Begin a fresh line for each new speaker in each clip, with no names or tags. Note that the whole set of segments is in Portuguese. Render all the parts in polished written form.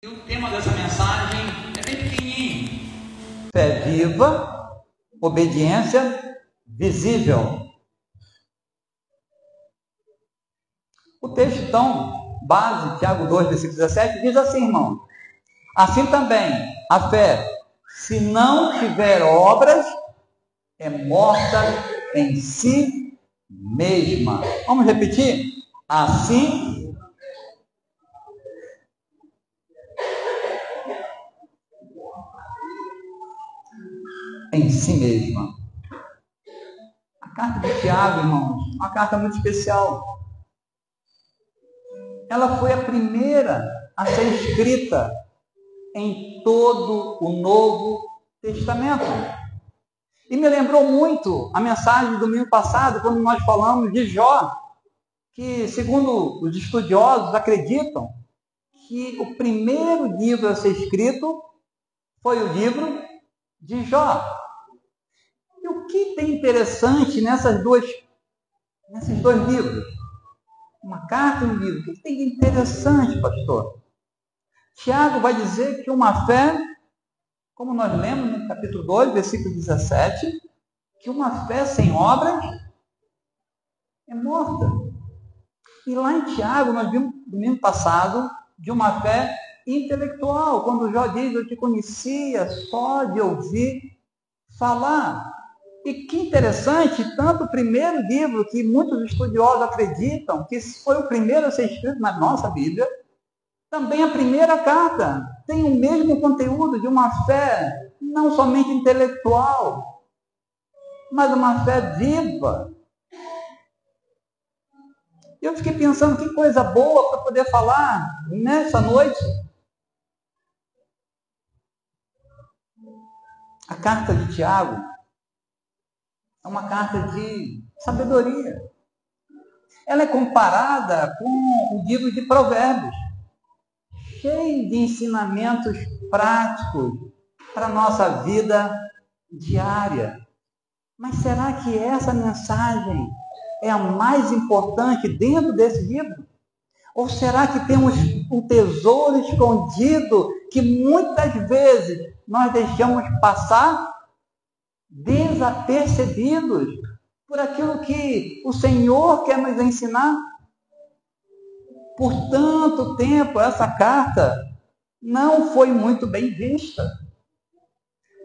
E o tema dessa mensagem é bem pequenininho.
Fé viva, obediência visível. O texto, então, base, Tiago 2, versículo 17, diz assim, irmão. Assim também, a fé, se não tiver obras, é morta em si mesma. Vamos repetir? Assim, em si mesma. A carta de Tiago, irmãos, uma carta muito especial. Ela foi a primeira a ser escrita em todo o Novo Testamento. E me lembrou muito a mensagem do domingo passado, quando nós falamos de Jó, que, segundo os estudiosos, acreditam que o primeiro livro a ser escrito foi o livro de Jó. E o que tem interessante nesses dois livros? Uma carta e um livro. O que tem de interessante, pastor? Tiago vai dizer que uma fé, como nós lemos no capítulo 2, versículo 17, que uma fé sem obras é morta. E lá em Tiago, nós vimos no domingo passado de uma fé intelectual, quando Jó diz, eu te conhecia só de ouvir falar. E que interessante, tanto o primeiro livro, que muitos estudiosos acreditam que foi o primeiro a ser escrito na nossa Bíblia, também a primeira carta tem o mesmo conteúdo de uma fé não somente intelectual, mas uma fé viva. E eu fiquei pensando, que coisa boa para poder falar nessa noite. A carta de Tiago é uma carta de sabedoria. Ela é comparada com o livro de Provérbios, cheio de ensinamentos práticos para a nossa vida diária. Mas será que essa mensagem é a mais importante dentro desse livro? Ou será que temos um tesouro escondido que muitas vezes nós deixamos passar desapercebidos por aquilo que o Senhor quer nos ensinar? Por tanto tempo, essa carta não foi muito bem vista.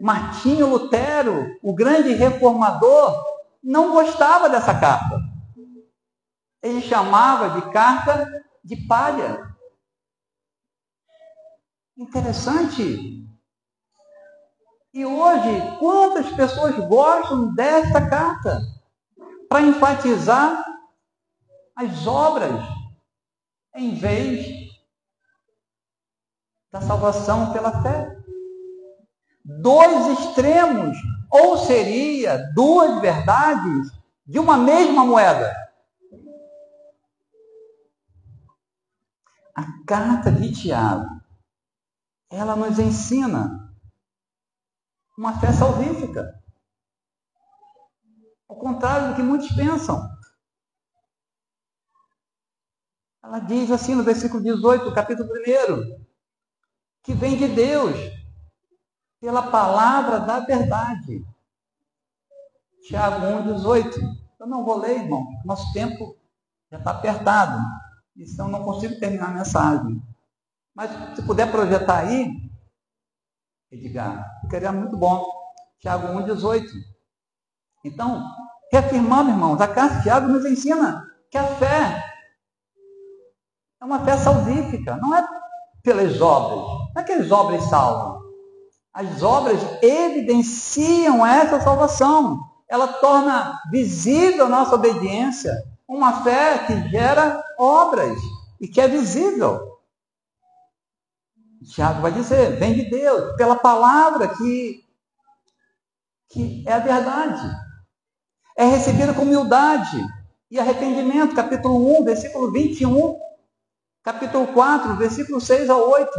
Martinho Lutero, o grande reformador, não gostava dessa carta. Ele chamava de carta de palha. Interessante. E hoje, quantas pessoas gostam desta carta para enfatizar as obras em vez da salvação pela fé? Dois extremos, ou seria duas verdades de uma mesma moeda. A carta de Tiago, ela nos ensina uma fé salvífica. Ao contrário do que muitos pensam. Ela diz assim no versículo 18, capítulo 1, que vem de Deus, pela palavra da verdade. Tiago 1,18. Eu não vou ler, irmão, nosso tempo já está apertado. Então eu não consigo terminar a mensagem. Mas se puder projetar aí, Edgar, ficaria muito bom. Tiago 1,18. Então, reafirmando, irmãos, a carta de Tiago nos ensina que a fé é uma fé salvífica, não é pelas obras. Não é que as obras salvam. As obras evidenciam essa salvação. Ela torna visível a nossa obediência. Uma fé que gera obras e que é visível. Tiago vai dizer, vem de Deus, pela palavra que é a verdade. É recebida com humildade e arrependimento. Capítulo 1, versículo 21. Capítulo 4, versículo 6 a 8.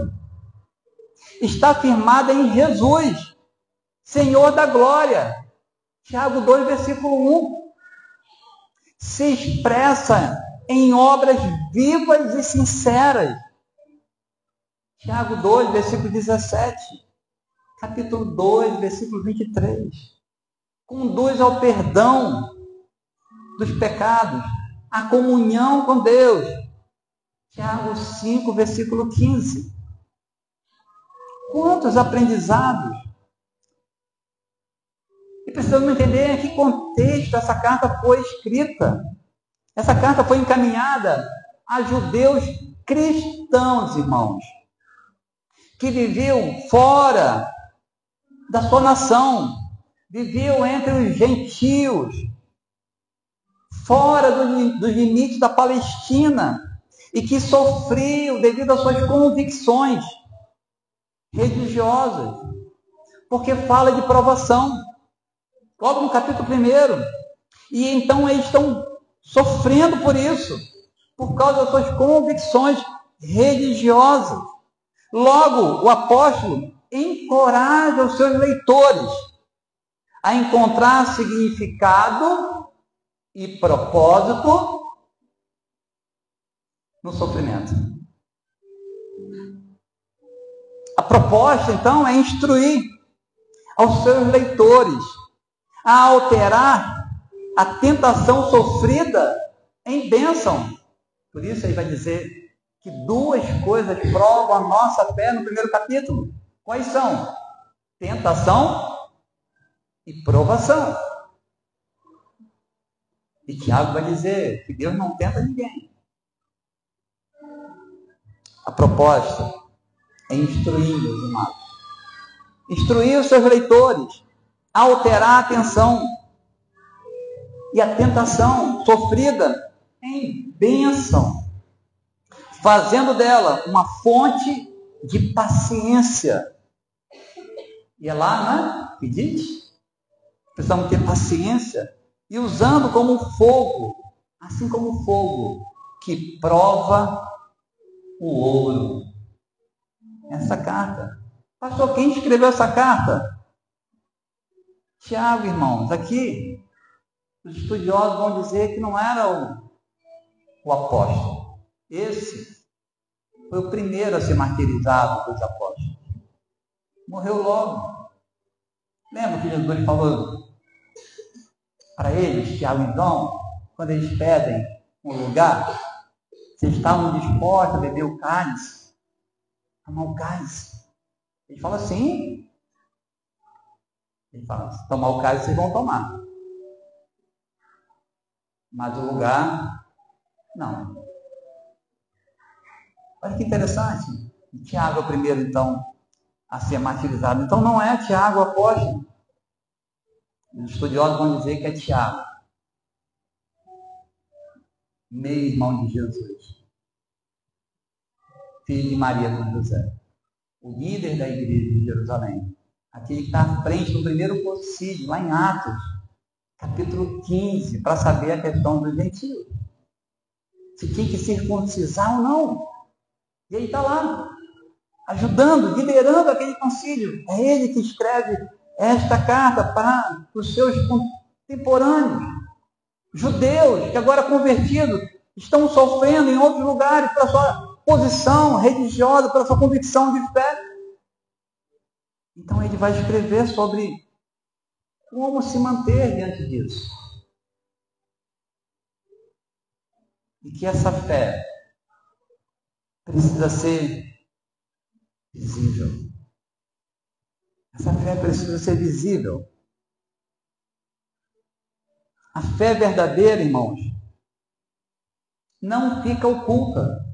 Está firmada em Jesus, Senhor da glória. Tiago 2, versículo 1. Se expressa em obras vivas e sinceras. Tiago 2, versículo 17. Capítulo 2, versículo 23. Conduz ao perdão dos pecados, à comunhão com Deus. Tiago 5, versículo 15. Quantos aprendizados! E precisamos entender em que contexto essa carta foi escrita. Essa carta foi encaminhada a judeus cristãos, irmãos, que viviam fora da sua nação, viviam entre os gentios, fora dos limites da Palestina, e que sofriam devido às suas convicções religiosas, porque fala de provação, logo no capítulo 1. E então eles estão sofrendo por isso, por causa das suas convicções religiosas. Logo, o apóstolo encoraja os seus leitores a encontrar significado e propósito no sofrimento. A proposta, então, é instruir aos seus leitores a alterar a tentação sofrida em bênção. Por isso ele vai dizer que duas coisas provam a nossa fé no primeiro capítulo. Quais são? Tentação e provação. E Tiago vai dizer que Deus não tenta ninguém. A proposta é instruir, meus irmãos. Instruir os seus leitores a alterar a atenção e a tentação sofrida em bênção, fazendo dela uma fonte de paciência. E é lá, né, que diz? Precisamos ter paciência e usando como fogo, assim como o fogo que prova o ouro. Essa carta. Pastor, quem escreveu essa carta? Tiago, irmãos. Aqui, os estudiosos vão dizer que não era o apóstolo. Esse foi o primeiro a ser martirizado dos apóstolos. Morreu logo. Lembra que Jesus falou para eles, Tiago e João, quando eles pedem um lugar, vocês estavam dispostos a beber o cálice, tomar o cálice? Ele fala assim. Ele fala, se tomar o cálice, vocês vão tomar. Mas o lugar, não. Olha que interessante. Tiago é o primeiro, então, a ser martirizado. Então não é Tiago o apóstolo. Os estudiosos vão dizer que é Tiago, meio-irmão de Jesus, filho de Maria com José, o líder da igreja de Jerusalém, aquele que está à frente do primeiro concílio, lá em Atos, capítulo 15, para saber a questão dos gentios, se tinha que circuncisar ou não. E ele está lá, ajudando, liderando aquele concílio. É ele que escreve esta carta para os seus contemporâneos, judeus, que agora convertidos, estão sofrendo em outros lugares pela sua posição religiosa, pela sua convicção de fé. Então ele vai escrever sobre como se manter diante disso. E que essa fé precisa ser visível. Essa fé precisa ser visível. A fé verdadeira, irmãos, não fica oculta.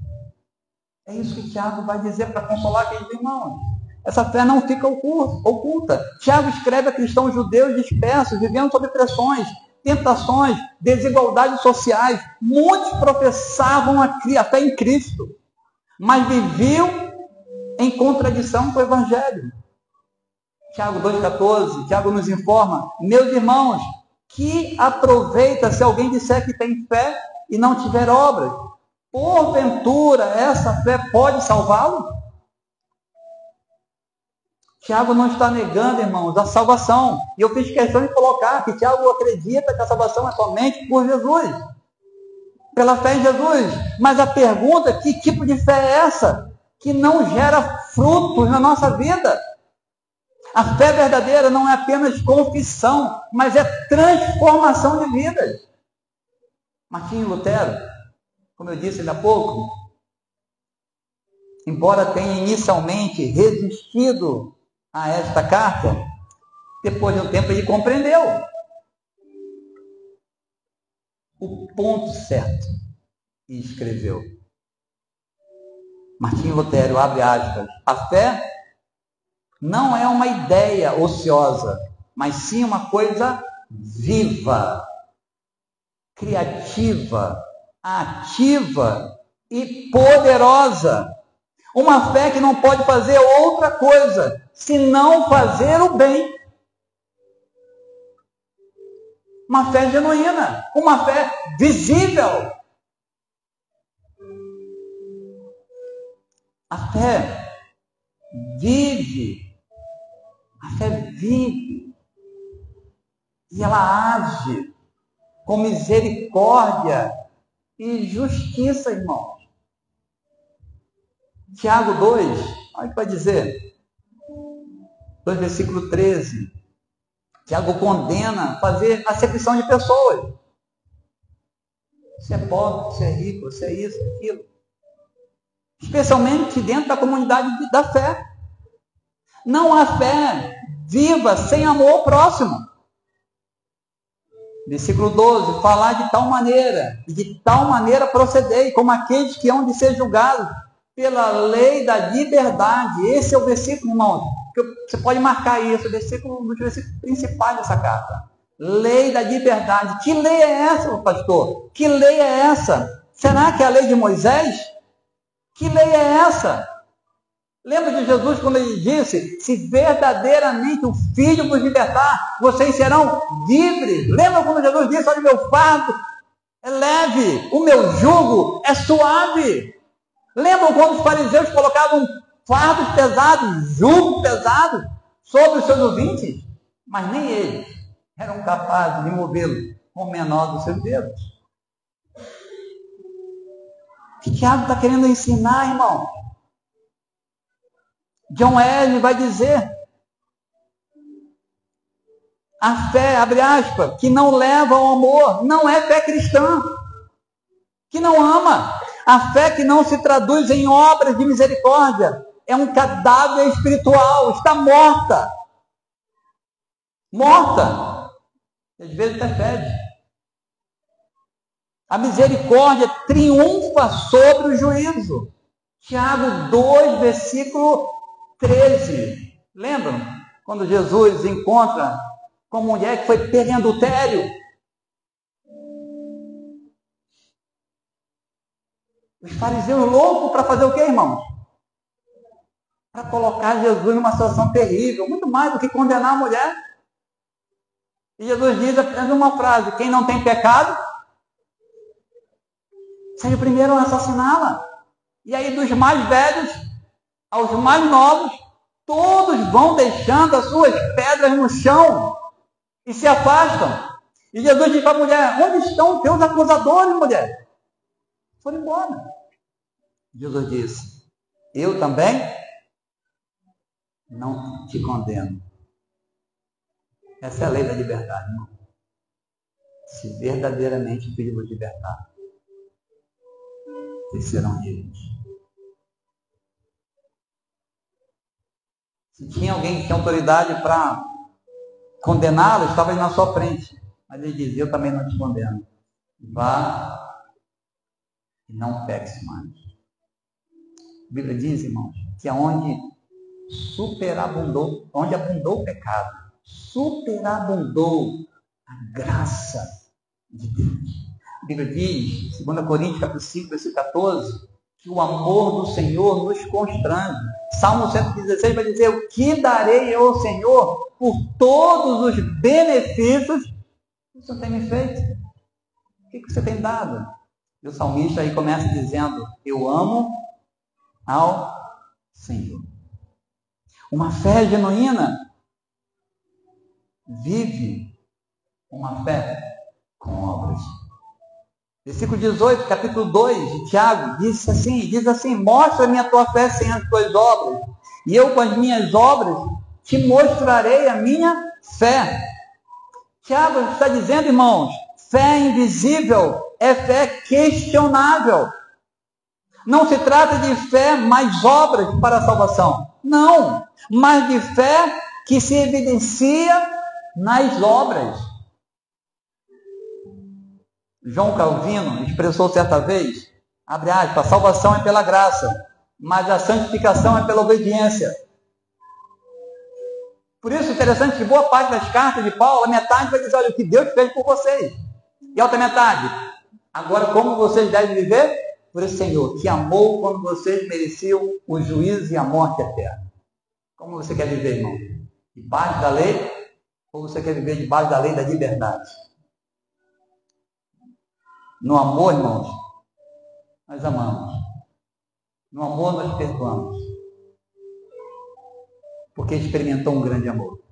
É isso que Tiago vai dizer para consolar aqueles irmãos. Essa fé não fica oculta. Tiago escreve a cristãos judeus dispersos, vivendo sob pressões, tentações, desigualdades sociais. Muitos professavam a fé em Cristo, mas viviam em contradição com o Evangelho. Tiago 2,14, Tiago nos informa, meus irmãos, que aproveita se alguém disser que tem fé e não tiver obras? Porventura, essa fé pode salvá-lo? Tiago não está negando, irmãos, a salvação. E eu fiz questão de colocar que Tiago acredita que a salvação é somente por Jesus, pela fé em Jesus. Mas a pergunta é, que tipo de fé é essa? que não gera frutos na nossa vida. A fé verdadeira não é apenas confissão, mas é transformação de vidas. Martinho Lutero, como eu disse ainda há pouco, embora tenha inicialmente resistido a esta carta, depois de um tempo ele compreendeu o ponto certo e escreveu. Martinho Lutero, abre aspas, a fé não é uma ideia ociosa, mas sim uma coisa viva, criativa, ativa e poderosa. Uma fé que não pode fazer outra coisa senão fazer o bem. Uma fé genuína, uma fé visível. A fé vive. A fé vive. E ela age com misericórdia e justiça, irmãos. Tiago 2, olha o que vai dizer. 2, versículo 13. Tiago condena fazer acepção de pessoas. Você é pobre, você é rico, você é isso, aquilo. Especialmente dentro da comunidade da fé. Não há fé viva sem amor ao próximo. Versículo 12, falar de tal maneira, e de tal maneira procedei, como aqueles que hão de ser julgados pela lei da liberdade. Esse é o versículo, irmão, que você pode marcar isso, o versículo, um dos versículos principais dessa carta. Lei da liberdade. Que lei é essa, pastor? Que lei é essa? Será que é a lei de Moisés? Que lei é essa? Lembra de Jesus quando ele disse, se verdadeiramente o Filho vos libertar, vocês serão livres. Lembra quando Jesus disse, olha, o meu fardo é leve, o meu jugo é suave. Lembram quando os fariseus colocavam fardos pesados, jugo pesado sobre os seus ouvintes? Mas nem eles eram capazes de movê-lo com o menor dos seus dedos. O que Tiago está querendo ensinar, irmão? John Wesley vai dizer, a fé, abre aspas, que não leva ao amor, não é fé cristã, que não ama. A fé que não se traduz em obras de misericórdia é um cadáver espiritual, está morta. Morta. E às vezes até fede. A misericórdia triunfa sobre o juízo. Tiago 2, versículo 13. Lembram? Quando Jesus encontra com a mulher que foi pega em adultério. Os fariseus loucos para fazer o quê, irmãos? Para colocar Jesus numa situação terrível, muito mais do que condenar a mulher. E Jesus diz apenas uma frase, quem não tem pecado, seja o primeiro a assassiná-la. E aí dos mais velhos aos mais novos, todos vão deixando as suas pedras no chão e se afastam. E Jesus diz para a mulher, onde estão os teus acusadores, mulher? Foram embora. Jesus disse, eu também não te condeno. Essa é a lei da liberdade, irmão. Se verdadeiramente o Filho vos libertar, vocês serão livres. Se tinha alguém que tinha autoridade para condená-lo, estava ali na sua frente. Mas ele dizia, eu também não te condeno. Vá e não peques mais. A Bíblia diz, irmãos, que aonde onde abundou o pecado, superabundou a graça de Deus. A Bíblia diz, 2 Coríntios capítulo 5, versículo 14, que o amor do Senhor nos constrange. Salmo 116 vai dizer, o que darei eu ao Senhor por todos os benefícios que o Senhor tem me feito? O que você tem dado? E o salmista aí começa dizendo, eu amo ao Senhor. Uma fé genuína vive uma fé com obras. Versículo 18, capítulo 2 de Tiago, diz assim, mostra-me a tua fé sem as tuas obras, e eu com as minhas obras te mostrarei a minha fé. Tiago está dizendo, irmãos, fé invisível é fé questionável. Não se trata de fé mais obras para a salvação. Não, mas de fé que se evidencia nas obras. João Calvino expressou certa vez, abre aspas, a salvação é pela graça, mas a santificação é pela obediência. Por isso, interessante que boa parte das cartas de Paulo, a metade vai dizer, olha, o que Deus fez por vocês. E a outra metade, agora como vocês devem viver? Por esse Senhor, que amou quando vocês mereciam o juízo e a morte eterna. Como você quer viver, irmão? Debaixo da lei? Ou você quer viver debaixo da lei da liberdade? No amor, irmãos, nós amamos. No amor, nós perdoamos. Porque experimentou um grande amor.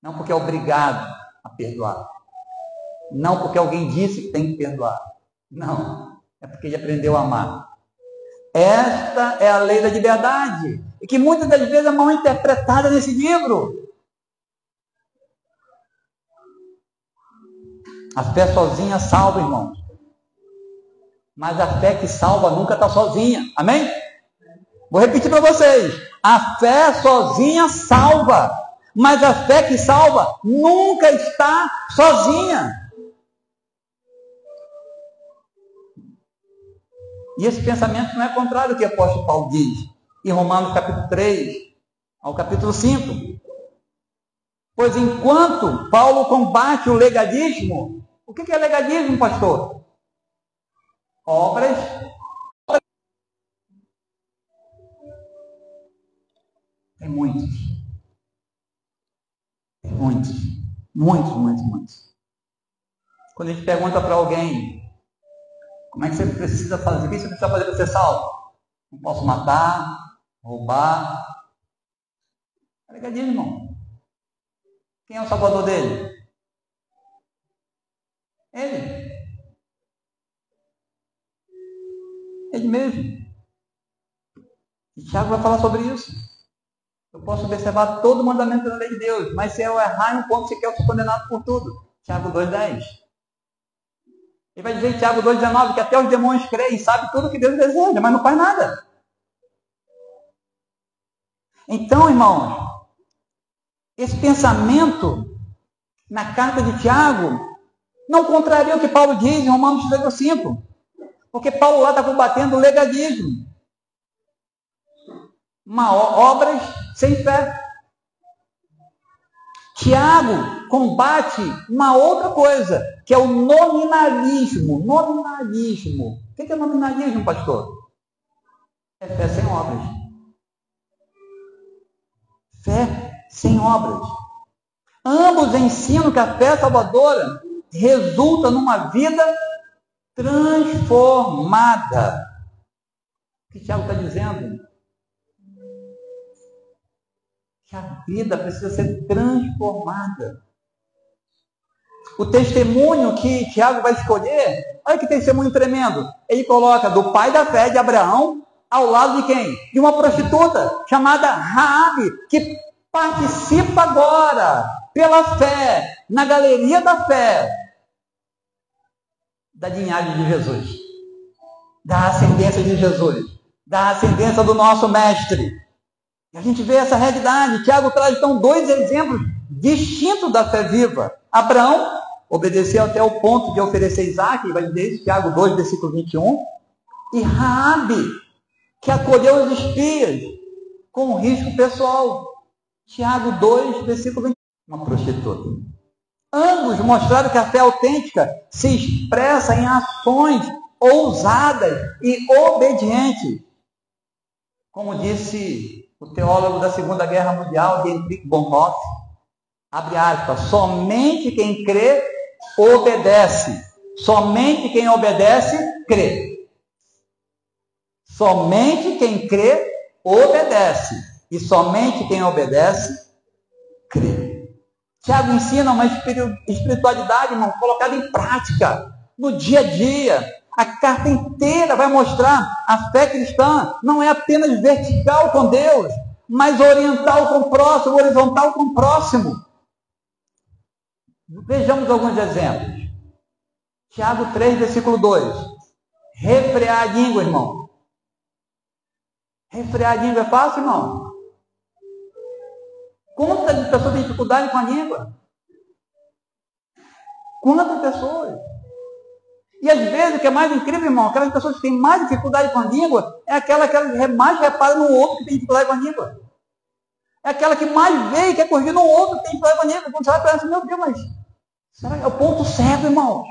Não porque é obrigado a perdoar. Não porque alguém disse que tem que perdoar. Não. É porque ele aprendeu a amar. Esta é a lei da liberdade. E que muitas das vezes é mal interpretada nesse livro. A fé sozinha salva, irmãos. Mas a fé que salva nunca está sozinha. Amém? Vou repetir para vocês. A fé sozinha salva. Mas a fé que salva nunca está sozinha. E esse pensamento não é contrário ao que o apóstolo Paulo diz em Romanos capítulo 3 ao capítulo 5. Pois enquanto Paulo combate o legalismo, o que é legalismo, pastor? Obras. Tem muitos. Tem muitos. Muitos. Quando a gente pergunta para alguém, como é que você precisa fazer? O que você precisa fazer para ser salvo? Não posso matar, roubar. É legalismo, irmão. Quem é o salvador dele? Ele. Ele mesmo. E Tiago vai falar sobre isso. Eu posso observar todo o mandamento da lei de Deus, mas se eu errar em um ponto sequer, eu sou condenado por tudo. Tiago 2,10. Ele vai dizer em Tiago 2,19 que até os demônios creem, sabe tudo o que Deus deseja, mas não faz nada. Então, irmãos, esse pensamento na carta de Tiago não contraria o que Paulo diz em Romanos 5. Porque Paulo lá está combatendo o legalismo. Obras sem fé. Tiago combate uma outra coisa, que é o nominalismo. Nominalismo. O que é nominalismo, pastor? É fé sem obras. Fé sem obras. Ambos ensinam que a fé salvadora resulta numa vida transformada. O que Tiago está dizendo? Que a vida precisa ser transformada. O testemunho que Tiago vai escolher, olha que testemunho tremendo. Ele coloca do pai da fé de Abraão ao lado de quem? De uma prostituta chamada Raabe, que participa agora, pela fé, na galeria da fé, da linhagem de Jesus, da ascendência de Jesus, da ascendência do nosso mestre. E a gente vê essa realidade. Tiago traz então dois exemplos distintos da fé viva. Abraão obedeceu até o ponto de oferecer Isaac, vai dizer isso, Tiago 2, versículo 21. E Raabe, que acolheu os espias com risco pessoal. Tiago 2, versículo 21. Uma prostituta. Ambos mostraram que a fé autêntica se expressa em ações ousadas e obedientes. Como disse o teólogo da Segunda Guerra Mundial, Dietrich Bonhoeffer, abre aspas, somente quem crê, obedece. Somente quem obedece, crê. Somente quem crê, obedece. E somente quem obedece, crê. Tiago ensina uma espiritualidade, irmão, colocada em prática, no dia a dia. A carta inteira vai mostrar a fé cristã não é apenas vertical com Deus, mas oriental com o próximo, horizontal com o próximo. Vejamos alguns exemplos. Tiago 3, versículo 2. Refrear a língua, irmão. Refrear a língua é fácil, irmão? Quantas pessoas têm dificuldade com a língua? Quantas pessoas? E às vezes, o que é mais incrível, irmão, aquelas pessoas que têm mais dificuldade com a língua, é aquela que mais repara no outro que tem dificuldade com a língua. É aquela que mais vê e quer corrigir no outro que tem dificuldade com a língua. Quando você vai pensar, meu Deus, mas será que é o ponto cego, irmão?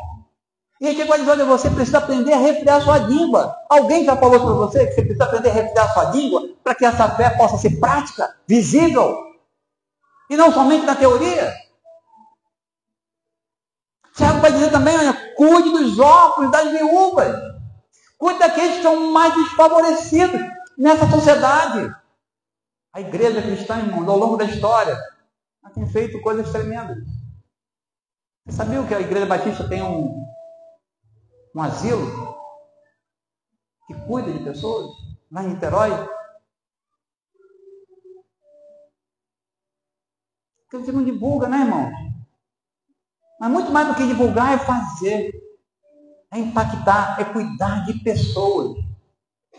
E aí, que dizer, olha, você precisa aprender a refrear a sua língua. Alguém já falou para você que você precisa aprender a refrear a sua língua para que essa fé possa ser prática, visível, e não somente na teoria? Tiago vai dizer também, olha, cuide dos órfãos, das viúvas. Cuide daqueles que são mais desfavorecidos nessa sociedade. A igreja cristã, irmãos, ao longo da história, tem feito coisas tremendas. Você sabia que a Igreja Batista tem um asilo que cuida de pessoas lá em Niterói? Porque você não divulga, né, irmão? Mas muito mais do que divulgar é fazer, é impactar, é cuidar de pessoas.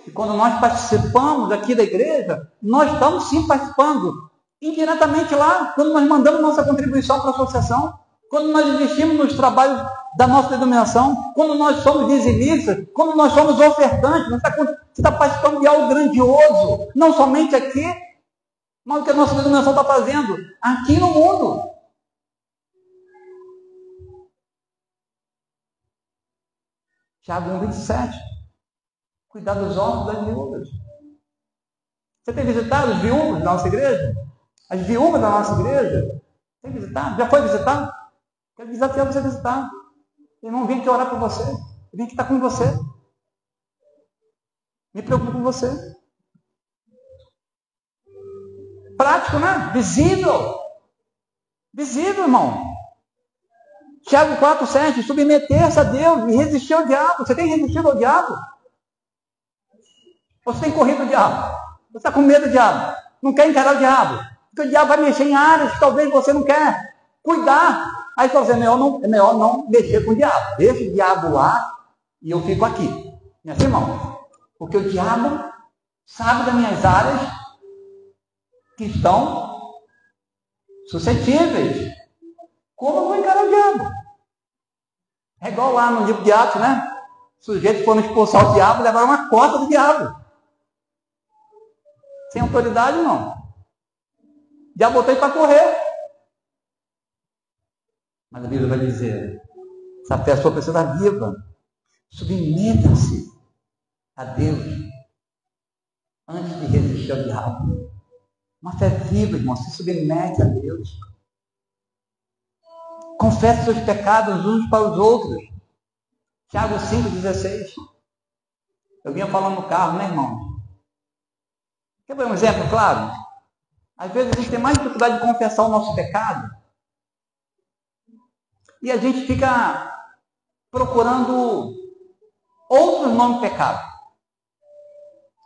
E quando nós participamos aqui da igreja, nós estamos sim participando indiretamente lá, quando nós mandamos nossa contribuição para a associação, quando nós investimos nos trabalhos da nossa denominação, quando nós somos dizimistas, quando nós somos ofertantes, você está participando de algo grandioso, não somente aqui, mas o que a nossa denominação está fazendo aqui no mundo. Tiago 1,27. Cuidar dos órfãos das viúvas. Você tem visitado os viúvos da nossa igreja? As viúvas da nossa igreja? Tem visitado? Já foi visitado? Quero desafiar você a visitar. Eu não vim aqui orar por você. Eu vim aqui estar com você. Me preocupo com você. Prático, né? Visível. Visível, irmão. Tiago 4,7. Submeter-se a Deus e resistir ao diabo. Você tem resistido ao diabo? Ou você tem corrido o diabo? Você está com medo do diabo? Não quer encarar o diabo? Porque o diabo vai mexer em áreas que talvez você não quer cuidar. Aí você fala, é melhor não mexer com o diabo. Deixa o diabo lá e eu fico aqui. Não é assim, irmão? Porque o diabo sabe das minhas áreas que estão suscetíveis. Como eu vou encarar o diabo? É igual lá no livro de Atos, né? Os sujeitos foram expulsar o diabo e levaram uma cota do diabo. Sem autoridade, não. O diabo botou ele para correr. Mas a Bíblia vai dizer, essa pessoa precisa estar viva. Submeta-se a Deus antes de resistir ao diabo. Uma fé viva, irmão, se submete a Deus. Confesse seus pecados uns para os outros. Tiago 5,16. Eu vinha falando no carro, né, irmão? Quer ver um exemplo claro? Às vezes a gente tem mais dificuldade de confessar o nosso pecado. E a gente fica procurando outros nomes de pecado.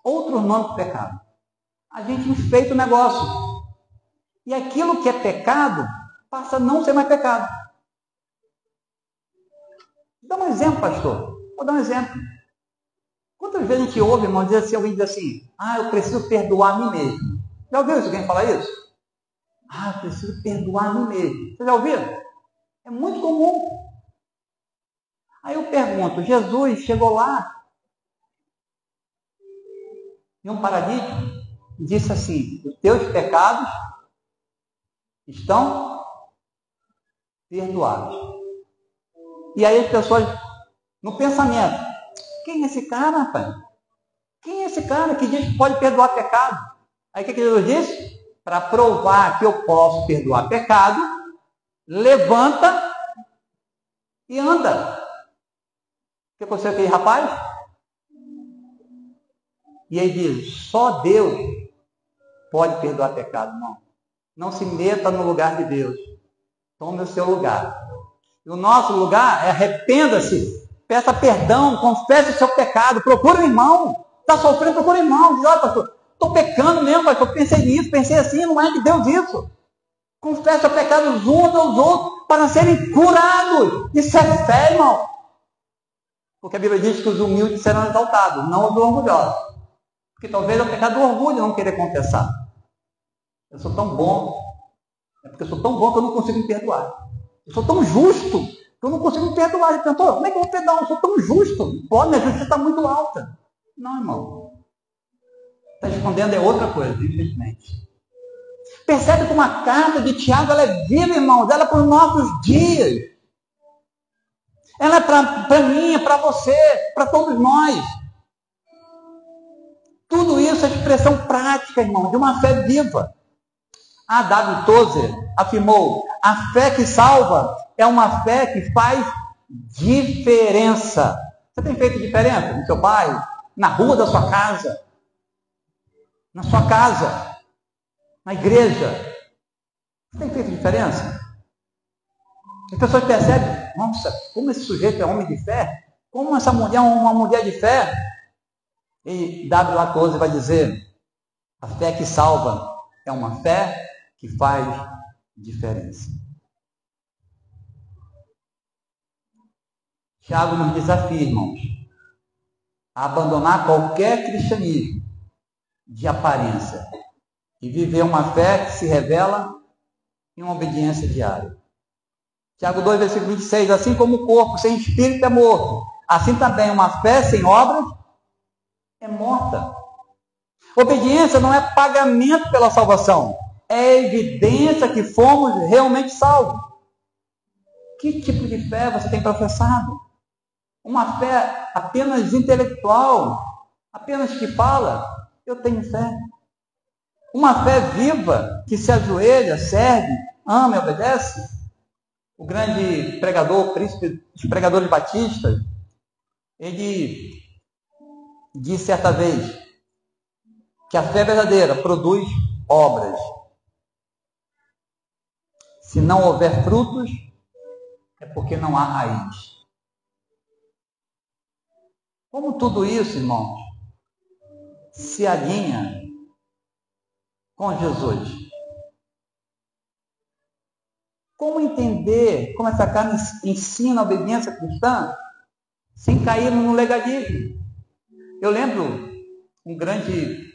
Outros nomes de pecado. A gente enfeita o negócio. E aquilo que é pecado passa a não ser mais pecado. Dá um exemplo, pastor. Vou dar um exemplo. Quantas vezes a gente ouve, irmão, dizer assim, alguém diz assim, eu preciso perdoar a mim mesmo. Já ouviu isso? Alguém falar isso? Eu preciso perdoar a mim mesmo. Você já ouviu? É muito comum. Aí eu pergunto, Jesus chegou lá em um paralítico e disse assim, os teus pecados estão perdoados. E aí as pessoas, no pensamento, quem é esse cara, rapaz? Quem é esse cara que diz que pode perdoar pecado? Aí o que Jesus disse? Para provar que eu posso perdoar pecado, levanta e anda. O que aconteceu com aquele rapaz? E aí diz, só Deus pode perdoar pecado. Não se meta no lugar de Deus. Tome o seu lugar. E o nosso lugar é arrependa-se peça perdão, confesse o seu pecado, procura um irmão. Está sofrendo, procura um irmão. Diz, olha, pastor, estou pecando mesmo, pastor, pensei nisso, pensei assim, não é de Deus isso. Confesse o pecado uns aos outros para serem curados. Isso é fé, irmão. Porque a Bíblia diz que os humildes serão exaltados, não os orgulhosos. Porque talvez é o pecado do orgulho não querer confessar. Eu sou tão bom, é porque eu sou tão bom que eu não consigo me perdoar. Eu sou tão justo que eu não consigo me perdoar. Ele perguntou, como é que eu vou perdoar? Eu sou tão justo. Pô, minha justiça está muito alta. Não, irmão. Está escondendo é outra coisa, infelizmente. Percebe como a carta de Tiago ela é viva, irmãos. Ela é para os nossos dias. Ela é para mim, é para você, para todos nós. Tudo isso é expressão prática, irmão, de uma fé viva. A W. Tozer afirmou, a fé que salva é uma fé que faz diferença. Você tem feito diferença no seu bairro, na rua da sua casa, na sua casa, na igreja? Você tem feito diferença? As pessoas percebem, nossa, como esse sujeito é homem de fé, como essa mulher é uma mulher de fé. E W.A. Tozer vai dizer, a fé que salva é uma fé que faz diferença. Tiago nos desafia, irmãos, a abandonar qualquer cristianismo de aparência e viver uma fé que se revela em uma obediência diária. Tiago 2, versículo 26, assim como o corpo sem espírito é morto, assim também uma fé sem obras é morta. Obediência não é pagamento pela salvação, é evidência que fomos realmente salvos. Que tipo de fé você tem professado? Uma fé apenas intelectual, apenas que fala, eu tenho fé. Uma fé viva, que se ajoelha, serve, ama e obedece. O grande pregador, príncipe dos pregadores batistas, ele disse certa vez que a fé verdadeira produz obras. Se não houver frutos, é porque não há raiz. Como tudo isso, irmãos, se alinha com Jesus? Como entender como essa carta ensina a obediência cristã sem cair no legalismo? Eu lembro um grande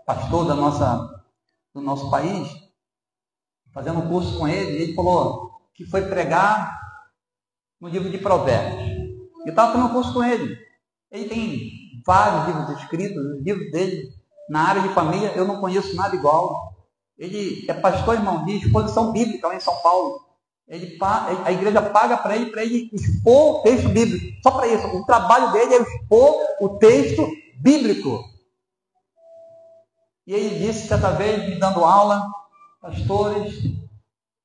pastor do nosso país, fazendo um curso com ele, ele falou que foi pregar no livro de Provérbios. Eu estava fazendo um curso com ele. Ele tem vários livros escritos, os livros dele, na área de família, eu não conheço nada igual. Ele é pastor, irmão, de exposição bíblica lá em São Paulo. A igreja paga para ele expor o texto bíblico. Só para isso. O trabalho dele é expor o texto bíblico. E ele disse, certa vez, me dando aula, pastores,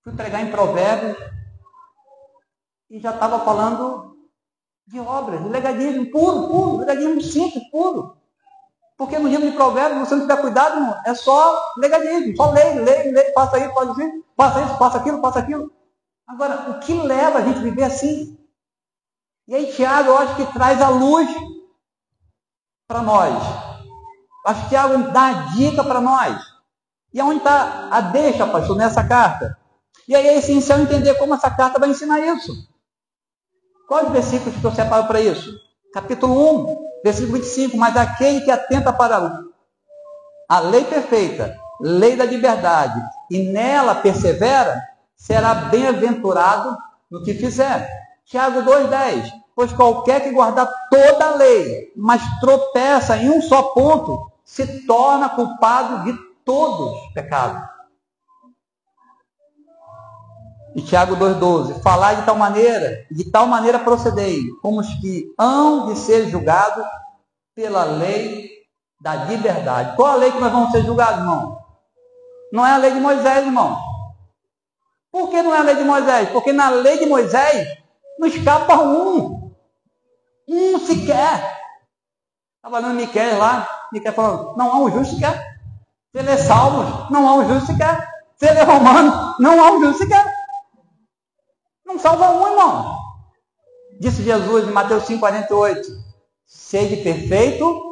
fui pregar em Provérbios e já estava falando de obras, de legalismo puro, legalismo simples, puro. Porque no livro de Provérbios, se você não tiver cuidado, irmão, é só legalismo, só lei, faça isso, faça aquilo. Agora, o que leva a gente a viver assim? E aí Tiago, eu acho que traz a luz para nós. Acho que Tiago dá a dica para nós. E aonde está a deixa, pastor, nessa carta? E aí é essencial entender como essa carta vai ensinar isso. Quais versículos que eu separo para isso? Capítulo 1, versículo 25. Mas aquele que atenta para a lei perfeita, lei da liberdade, e nela persevera, será bem-aventurado no que fizer. Tiago 2,10. Pois qualquer que guardar toda a lei, mas tropeça em um só ponto, se torna culpado de todos os pecados. E Tiago 2,12. Falai de tal maneira procedei, como os que hão de ser julgados pela lei da liberdade. Qual a lei que nós vamos ser julgados, irmão? Não é a lei de Moisés, irmão. Por que não é a lei de Moisés? Porque na lei de Moisés não escapa um sequer. Estava lendo Miqueias lá, Miqueias falando, não há um justo sequer. Se ele é Salmos, não há um justo sequer. Se ele é Romano, não há um justo sequer. Não salva um, irmão. Disse Jesus em Mateus 5,48, sede perfeito.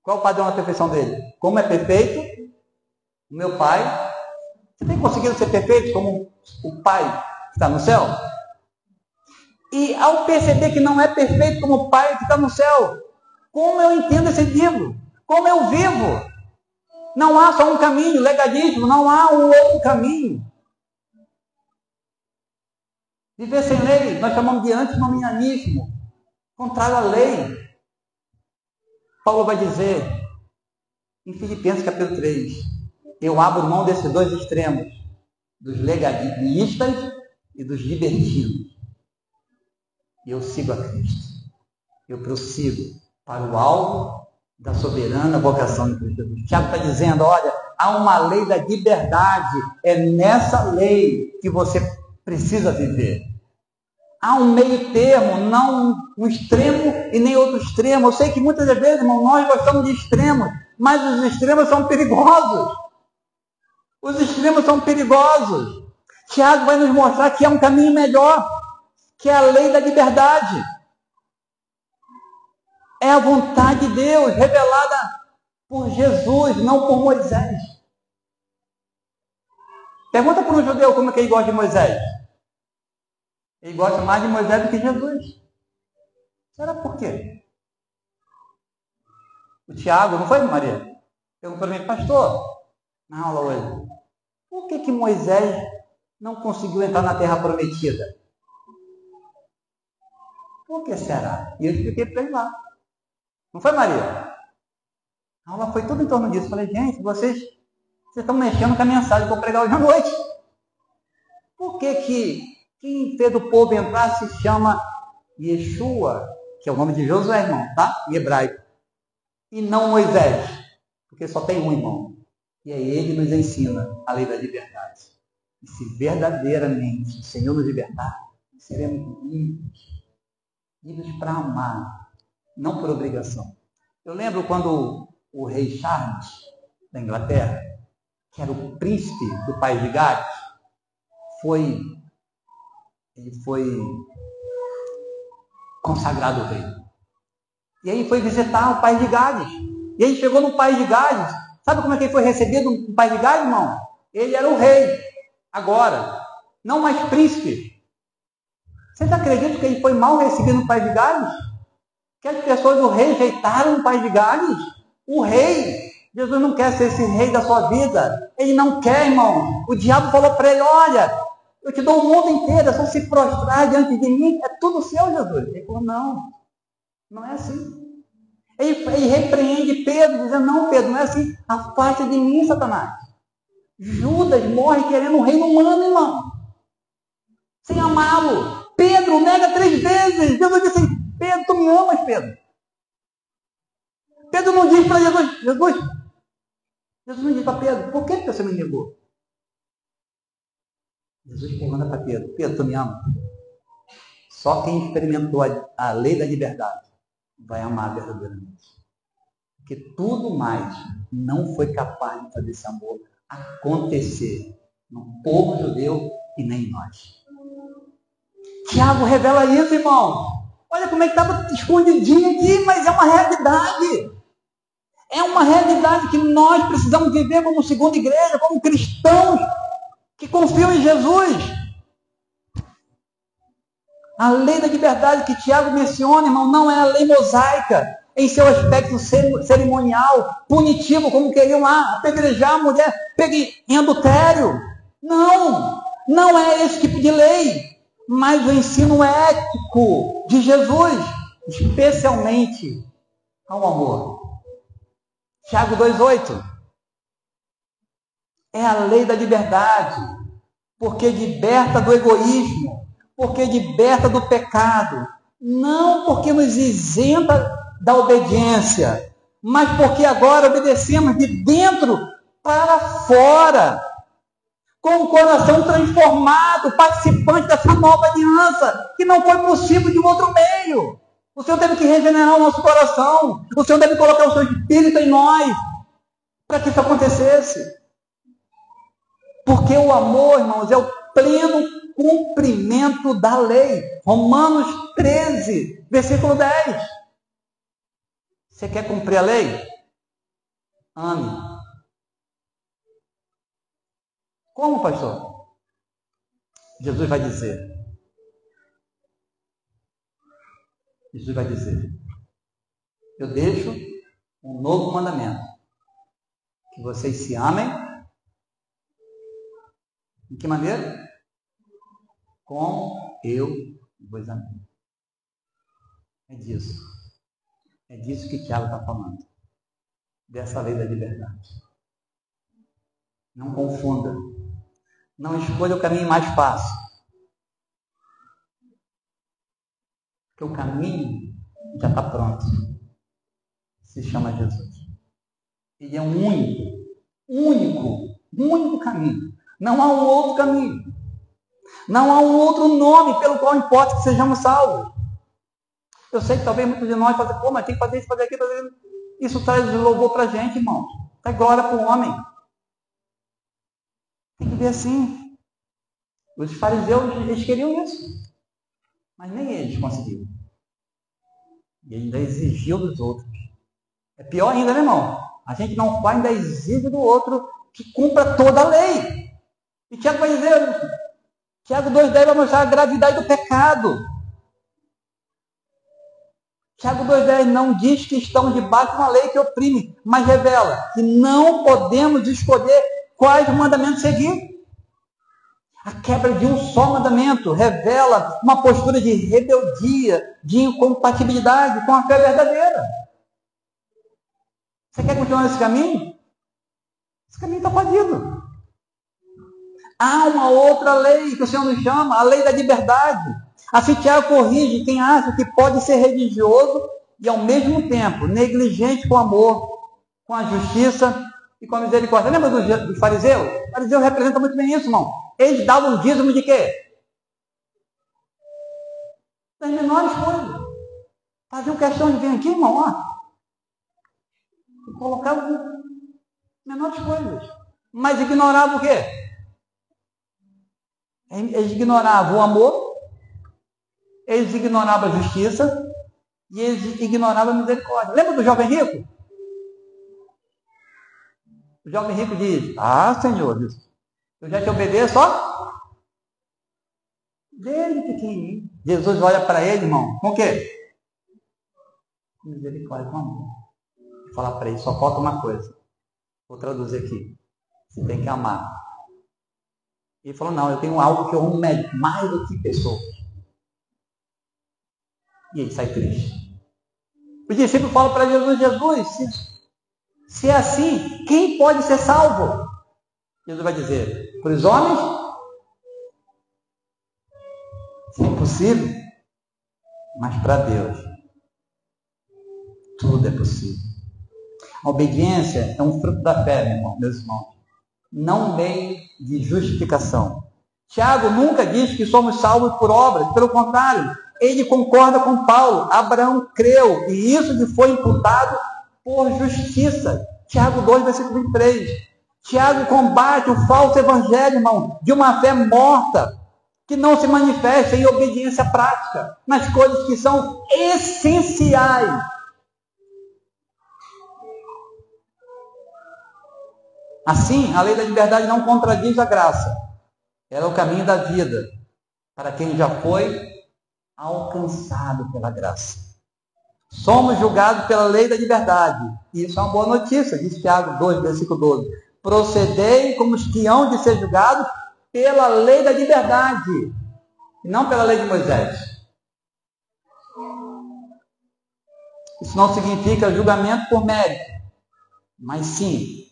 Qual é o padrão da perfeição dele? Como é perfeito o meu Pai. Você tem conseguido ser perfeito como o Pai que está no céu? E ao perceber que não é perfeito como o Pai que está no céu, como eu entendo esse livro? Como eu vivo? Não há só um caminho, legalismo, não há um outro caminho. Viver sem lei, nós chamamos de antinomianismo, contrário à lei. Paulo vai dizer, em Filipenses capítulo 3, eu abro mão desses dois extremos, dos legalistas e dos libertinos. E eu sigo a Cristo. Eu prossigo para o alvo da soberana vocação de Cristo Jesus. Tiago está dizendo, olha, há uma lei da liberdade, é nessa lei que você precisa viver. Há um meio termo, não um extremo e nem outro extremo. Eu sei que muitas vezes, irmão, nós gostamos de extremos, mas os extremos são perigosos. Os extremos são perigosos. Tiago vai nos mostrar que há um caminho melhor, que é a lei da liberdade. É a vontade de Deus revelada por Jesus, não por Moisés. Pergunta para um judeu como é que ele gosta de Moisés. Ele gosta mais de Moisés do que Jesus. Será por quê? O Tiago, não foi, Maria? Perguntou para mim, pastor, na aula hoje, por que Moisés não conseguiu entrar na terra prometida? Por que será? E eu expliquei para ele lá. Não foi, Maria? A aula foi tudo em torno disso. Falei, gente, vocês estão mexendo com a mensagem que eu vou pregar hoje à noite. Por que quem fez o povo entrar se chama Yeshua, que é o nome de Josué, irmão, tá? Em hebraico. E não Moisés, porque só tem um irmão. E é ele que nos ensina a lei da liberdade. E se verdadeiramente o Senhor nos libertar, seremos livres. Livres para amar, não por obrigação. Eu lembro quando o rei Charles, da Inglaterra, que era o príncipe do país de Gales, ele foi consagrado rei. E aí foi visitar o país de Gales. E aí chegou no país de Gales. Sabe como é que ele foi recebido no país de Gales, irmão? Ele era o rei. Agora, não mais príncipe. Vocês acreditam que ele foi mal recebido no país de Gales? Que as pessoas o rejeitaram no país de Gales? O rei. Jesus não quer ser esse rei da sua vida. Ele não quer, irmão. O diabo falou para ele, olha, eu te dou o mundo inteiro, é só se prostrar diante de mim, é tudo seu, Jesus. Ele falou, não é assim. Ele repreende Pedro, dizendo, não, Pedro, não é assim. Afasta de mim, Satanás. Judas morre querendo um reino humano, irmão. Sem amá-lo. Pedro nega 3 vezes. Jesus disse assim, Pedro, tu me amas, Pedro? Pedro não diz para Jesus, Jesus não diz para Pedro, por que você me negou? Jesus pergunta para Pedro, Pedro, tu me ama? Só quem experimentou a lei da liberdade vai amar verdadeiramente. Porque tudo mais não foi capaz de fazer esse amor acontecer no povo judeu e nem em nós. Tiago revela isso, irmão. Olha como é que estava escondidinho aqui, mas é uma realidade. É uma realidade que nós precisamos viver como segunda igreja, como cristãos que confiam em Jesus. A lei da liberdade que Tiago menciona, irmão, não é a lei mosaica em seu aspecto cerimonial, punitivo, como queriam lá, apedrejar a mulher pega em adultério. Não é esse tipo de lei. Mas o ensino ético de Jesus, especialmente ao amor. Tiago 2,8. É a lei da liberdade, porque liberta do egoísmo, porque liberta do pecado, não porque nos isenta da obediência, mas porque agora obedecemos de dentro para fora, com o coração transformado, participante dessa nova aliança, que não foi possível de um outro meio. O Senhor teve que regenerar o nosso coração, o Senhor deve colocar o seu Espírito em nós, para que isso acontecesse. Porque o amor, irmãos, é o pleno cumprimento da lei. Romanos 13, versículo 10. Você quer cumprir a lei? Ame. Como, pastor? Jesus vai dizer. Jesus vai dizer. Eu deixo um novo mandamento. Que vocês se amem. De que maneira? Como eu vos amei. É disso. É disso que Tiago está falando. Dessa lei da liberdade. Não confunda. Não escolha o caminho mais fácil. Porque o caminho já está pronto. Se chama Jesus. Ele é um único caminho. Não há um outro caminho. Não há um outro nome pelo qual importa que sejamos salvos. Eu sei que talvez muitos de nós fazem, mas tem que fazer isso, fazer aquilo, fazer aquilo. Isso traz louvor para a gente, irmãos. Traz glória para o homem. Tem que ver assim. Os fariseus, eles queriam isso. Mas nem eles conseguiram. E ainda exigiu dos outros. É pior ainda, né, irmão? A gente não faz, ainda exige do outro que cumpra toda a lei. E Tiago vai dizer, Tiago 2,10 vai mostrar a gravidade do pecado. Tiago 2,10 não diz que estamos debaixo de uma lei que oprime, mas revela que não podemos escolher quais mandamentos seguir. A quebra de um só mandamento revela uma postura de rebeldia, de incompatibilidade com a fé verdadeira. Você quer continuar nesse caminho? Esse caminho está perdido. Há uma outra lei que o Senhor nos chama, a lei da liberdade. Assim, Tiago corrige quem acha que pode ser religioso e, ao mesmo tempo, negligente com o amor, com a justiça e com a misericórdia. Lembra dos fariseus? O fariseu representa muito bem isso, irmão. Eles davam dízimo de quê? Das menores coisas. Faziam questão de vir aqui, irmão, ó. E colocavam menores coisas. Mas ignoravam o quê? Eles ignoravam o amor, eles ignoravam a justiça e eles ignoravam a misericórdia. Lembra do jovem rico? O jovem rico diz, Senhor, eu já te obedeço, ó. Desde pequenininho. Jesus olha para ele, irmão, com o quê? Com misericórdia, com amor. Vou falar para ele, só falta uma coisa. Vou traduzir aqui. Você tem que amar. Ele falou, não, eu tenho algo que eu amo mais do que pessoas. E ele sai triste. Os discípulos falam para Jesus, se é assim, quem pode ser salvo? Jesus vai dizer, para os homens, é impossível, mas para Deus, tudo é possível. A obediência é um fruto da fé, meus irmãos. Não um meio de justificação. Tiago nunca diz que somos salvos por obras, pelo contrário, ele concorda com Paulo. Abraão creu e isso lhe foi imputado por justiça. Tiago 2, versículo 23. Tiago combate o falso evangelho, irmão, de uma fé morta, que não se manifesta em obediência prática, nas coisas que são essenciais. Assim, a lei da liberdade não contradiz a graça. Ela é o caminho da vida para quem já foi alcançado pela graça. Somos julgados pela lei da liberdade. Isso é uma boa notícia, diz Tiago 2, versículo 12. Procedei como os que hão de ser julgados pela lei da liberdade, e não pela lei de Moisés. Isso não significa julgamento por mérito, mas sim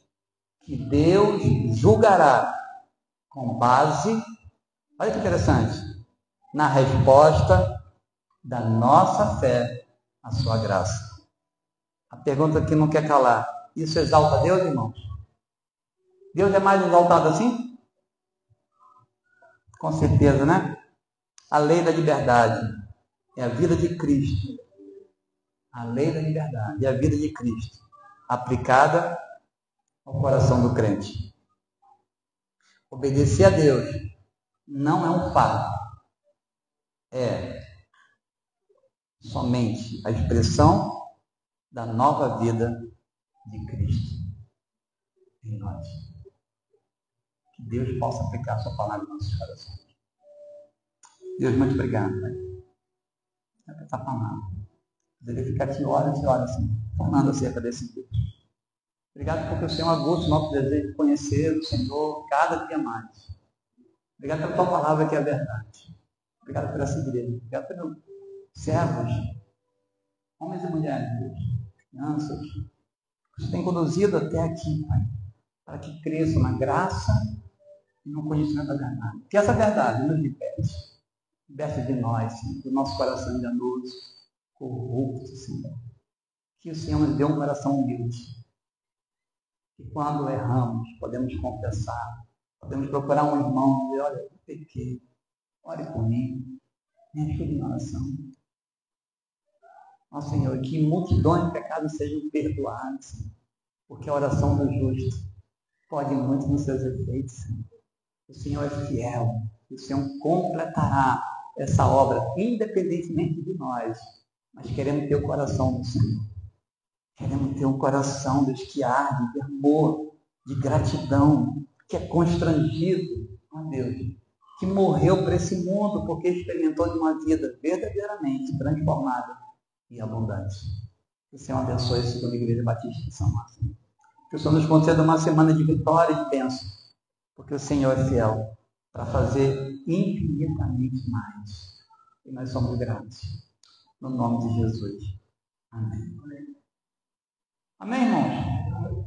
que Deus julgará com base, olha que interessante, na resposta da nossa fé à sua graça. A pergunta que não quer calar, isso exalta Deus, irmãos? Deus é mais exaltado assim? Com certeza, né? A lei da liberdade é a vida de Cristo. A lei da liberdade é a vida de Cristo, aplicada ao coração do crente. Obedecer a Deus não é um fardo, é somente a expressão da nova vida de Cristo em nós. Que Deus possa aplicar a sua palavra em nossos corações. Deus, muito obrigado, Pai. É para essa palavra. Poderia ficar aqui horas e horas assim, falando acerca desse Deus. Obrigado porque o Senhor aguça o nosso desejo de conhecer o Senhor cada dia mais. Obrigado pela tua palavra que é a verdade. Obrigado por essa igreja. Obrigado pelos servos, homens e mulheres, Deus, crianças, que você tem conduzido até aqui, Pai, para que cresçam na graça e no conhecimento da verdade. Que essa verdade nos liberte. Liberte de nós, Senhor, do nosso coração enganoso, corrupto, Senhor. Que o Senhor nos dê um coração humilde. Que quando erramos, podemos confessar, podemos procurar um irmão e dizer, olha, eu pequei, ore por mim, me ajude em oração. Ó Senhor, que multidões de pecados sejam perdoados, Senhor, porque a oração do justo pode muito nos seus efeitos, Senhor. O Senhor é fiel, o Senhor completará essa obra, independentemente de nós, mas queremos ter o coração do Senhor. Queremos ter um coração, Deus, que arde de amor, de gratidão, que é constrangido, ó Deus, que morreu para esse mundo porque experimentou de uma vida verdadeiramente transformada e abundante. Que o Senhor abençoe a segunda Igreja Batista de São Márcio. Que o Senhor nos conceda uma semana de vitória e de bênção, porque o Senhor é fiel para fazer infinitamente mais. E nós somos gratos. No nome de Jesus. Amém. Amém, irmãos?